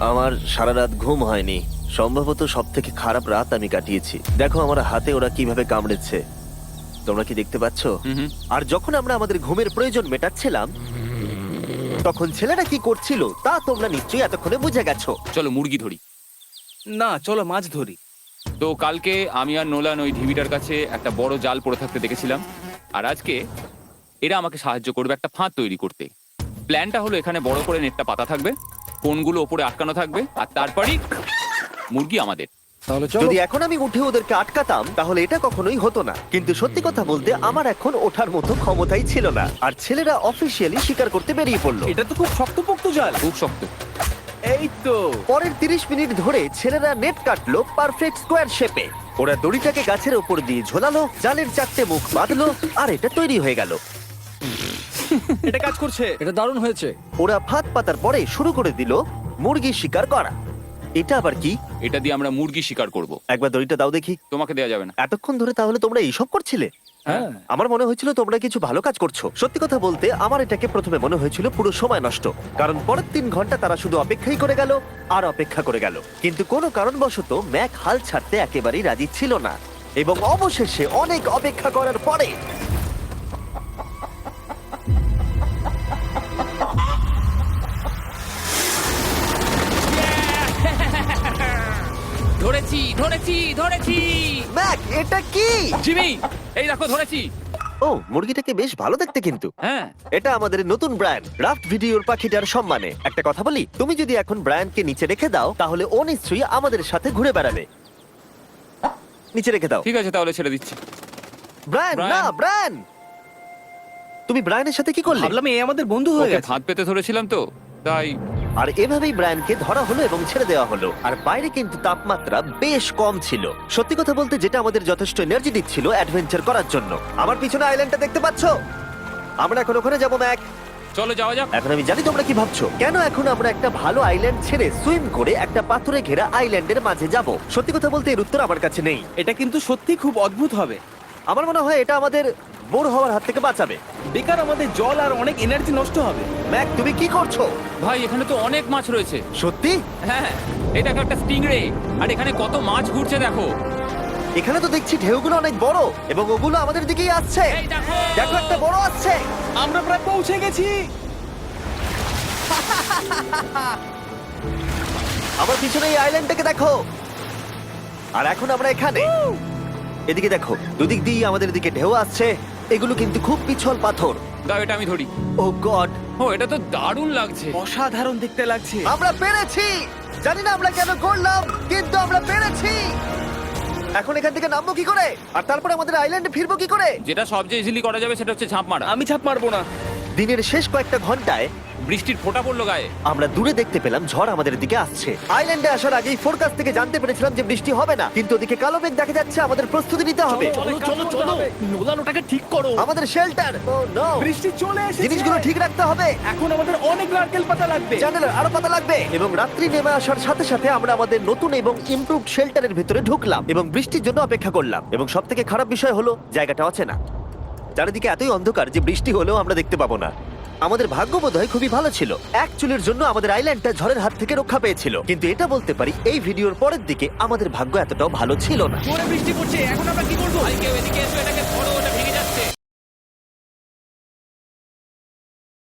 আমার সারা রাত ঘুম হয়নি। সম্ভবত সব থেকে খারাপ রাত আমি কাটিয়েছি। দেখো আমার হাতে ওরা কিভাবে কামড়েছে, তোমরা কি দেখতে পাচ্ছ? আর যখন আমরা আমাদের ঘুমের প্রয়োজন মেটাচ্ছিলাম, তখন ছেলেরা কি করছিল তা তোমরা নিশ্চয়ই এতক্ষণে বুঝে গেছো। চলো মুরগি ধরি। না, চলো মাছ ধরি। তো কালকে আমি আর নোলান ওই ঢিবিটার কাছে একটা বড় জাল পড়ে থাকতে দেখেছিলাম, আর আজকে এরা আমাকে সাহায্য করবে একটা ফাঁদ তৈরি করতে। প্ল্যানটা হলো এখানে বড় করে নেটটা পাতা থাকবে, কোনগুলো ওপরে আটকানো থাকবে, আর তারপরই মুরগি আমাদের। তাহলে চলো। যদি এখন আমি উঠে ওদেরকে আটকাতাম তাহলে এটা কখনোই হতো না, কিন্তু সত্যি কথা বলতে আমার এখন ওঠার মতো ক্ষমতাই ছিল না। আর ছেলেরা অফিসিয়ালি স্বীকার করতে বেরিয়ে পড়লো। এটা তো খুব শক্তপোক্ত জাল। খুব শক্ত। এই তো। পরের 30 মিনিট ধরে ছেলেরা নেট কাটলো পারফেক্ট স্কোয়ার শেপে। ওরা দড়িটাকে গাছের উপর দিয়ে ঝোলালো, জালের 4টে মুখ বাঁধলো, আর এটা তৈরি হয়ে গেল। এটা কাজ করছে। এটা দারুণ হয়েছে। ওরা ফাঁদ পাতার পরে শুরু করে দিল মুরগি শিকার করা। এটা আবার কি? এটা দিয়ে আমরা মুরগি শিকার করব। একবার দড়িটা দাও দেখি। তোমাকে দেওয়া যাবে না। এতক্ষণ ধরে তাহলে তোমরা এইসব করছিলে? হ্যাঁ। আমার মনে হয়েছিল তোমরা কিছু ভালো কাজ করছো। সত্যি কথা বলতে আমার এটাকে প্রথমে মনে হয়েছিল পুরো সময় নষ্ট, কারণ পরের 3 ঘন্টা তারা শুধু অপেক্ষাই করে গেল আর অপেক্ষা করে গেল। কিন্তু কোনো কারণবশত ম্যাক হাল ছাড়তে একেবারেই রাজি ছিল না, এবং অবশেষে অনেক অপেক্ষা করার পরে ধরেছি ধরেছি ধরেছি। ম্যাক, এটা কি? জিমি, এই দেখো ধরেছি। ও, মুরগিটাকে বেশ ভালো দেখতে কিন্তু। হ্যাঁ। এটা আমাদের নতুন ব্র্যান্ড রাফট ভিডিওর পাখিটার সম্মানে। একটা কথা বলি, তুমি যদি এখন ব্র্যান্ডকে নিচে রেখে দাও তাহলে ও নিশ্চয়ই আমাদের সাথে ঘুরে বেড়াবে। নিচে রেখে দাও। ঠিক আছে, তাহলে ছেড়ে দিচ্ছি। ব্রায়ান, না ব্রায়ান। ব্রায়ান, তুমি ব্রায়ানের সাথে কি করলে? ভাবলাম এই আমাদের বন্ধু হয়ে ওকে গেছে। ফাঁদ পেতে ধরেছিলাম তো, তাই। আর এভাবেই ব্রায়ানকে ধরা হলো এবং ছেড়ে দেওয়া হলো। আর বাইরে কিন্তু তাপমাত্রা বেশ কম ছিল। সত্যি কথা বলতে যেটা আমাদের যথেষ্ট এনার্জি দিচ্ছিল অ্যাডভেঞ্চার করার জন্য। আমার পিছনে আইল্যান্ডটা দেখতে পাচ্ছো? আমরা এখন ওখানে যাবো ম্যাক। চলো যাওয়া যাক। এখন আমি জানি তোমরা কি ভাবছো, কেন এখন আমরা একটা ভালো আইল্যান্ড ছেড়ে সুইম করে একটা পাথরে ঘেরা আইল্যান্ডের মাঝে যাব? সত্যি কথা বলতে এর উত্তর আমার কাছে নেই। এটা কিন্তু সত্যি খুব অদ্ভুত হবে। আমার মনে হয় এটা আমাদের বোর হওয়ার হাত থেকে বাঁচাবে। বেকার আমাদের জল আর অনেক এনার্জি নষ্ট হবে। ম্যাক, তুমি কি করছো? ভাই এখানে তো অনেক মাছ রয়েছে। সত্যি? হ্যাঁ, এই দেখো একটা স্টিংরে, আর এখানে কত মাছ ঘুরছে দেখো। এখানে তো দেখছি ঢেউগুলো অনেক বড় এবং ওগুলো আমাদের দিকেই আসছে। এই দেখো। দেখো, একটা বড় আসছে। আমরা প্রায় পৌঁছে গেছি। আমার পিছনে এই আইল্যান্ডটাকে দেখো। আর এখন আমরা এখানে। এদিকে দেখো, দুদিক দিয়ে আমাদের দিকে ঢেউ আসছে। এগুলো কিন্তু খুব পিছল পাথর। দাও এটা আমি ধরি। ও গড, ও, এটা তো দারুণ লাগছে। অসাধারণ দেখতে লাগছে। আমরা পেরেছি। জানি না আমরা কেন করলাম, কিন্তু আমরা পেরেছি। এখন এখান থেকে নামবো কি করে, আর তারপরে আমাদের আইল্যান্ডে ফিরবো কি করে? যেটা সবচেয়ে ইজিলি করা যাবে সেটা হচ্ছে ঝাঁপ মারা। আমি ছাপ মারবো না। দিনের শেষ কয়েকটা ঘন্টায় বৃষ্টির ফোঁটা পড়লো গায়ে। আমরা দূরে দেখতে পেলাম ঝড় আমাদের দিকে আসছে। আইল্যান্ডে আসার আগেই ফোরকাস্ট থেকে জানতে পেরেছিলাম যে বৃষ্টি হবে না, কিন্তু ওদিকে কালো মেঘ দেখা যাচ্ছে। আমাদের প্রস্তুতি নিতে হবে। চলো চলো, নোলান ওটাকে ঠিক করো। আমাদের শেল্টার, ও নো, বৃষ্টি চলে এসেছে। জিনিসগুলো ঠিক রাখতে হবে। এখন আমাদের অনেক নারকেল পাতা লাগবে। জানালার আরো পাতা লাগবে। এবং রাত্রি নেমে আসার সাথে সাথে আমরা আমাদের নতুন এবং ইমপ্রুভড শেল্টারের ভিতরে ঢুকলাম এবং বৃষ্টির জন্য অপেক্ষা করলাম। এবং সব থেকে খারাপ বিষয় হলো জায়গাটা অচেনা। চারিদিকে এতই অন্ধকার যে বৃষ্টি হলেও আমরা দেখতে পাবো না। আমাদের ভাগ্য বোধহয় খুবই ভালো ছিল। এক চুলের জন্য আমাদের আইল্যান্ডটা ঝড়ের হাত থেকে রক্ষা পেয়েছিল, কিন্তু এটা বলতে পারি এই ভিডিওর পরের দিকে আমাদের ভাগ্য এতটাও ভালো ছিল না। জোরে বৃষ্টি পড়ছে। এখন আমরা কি করব? ভাই কেউ এদিকে এসো, এটাকে ধরো,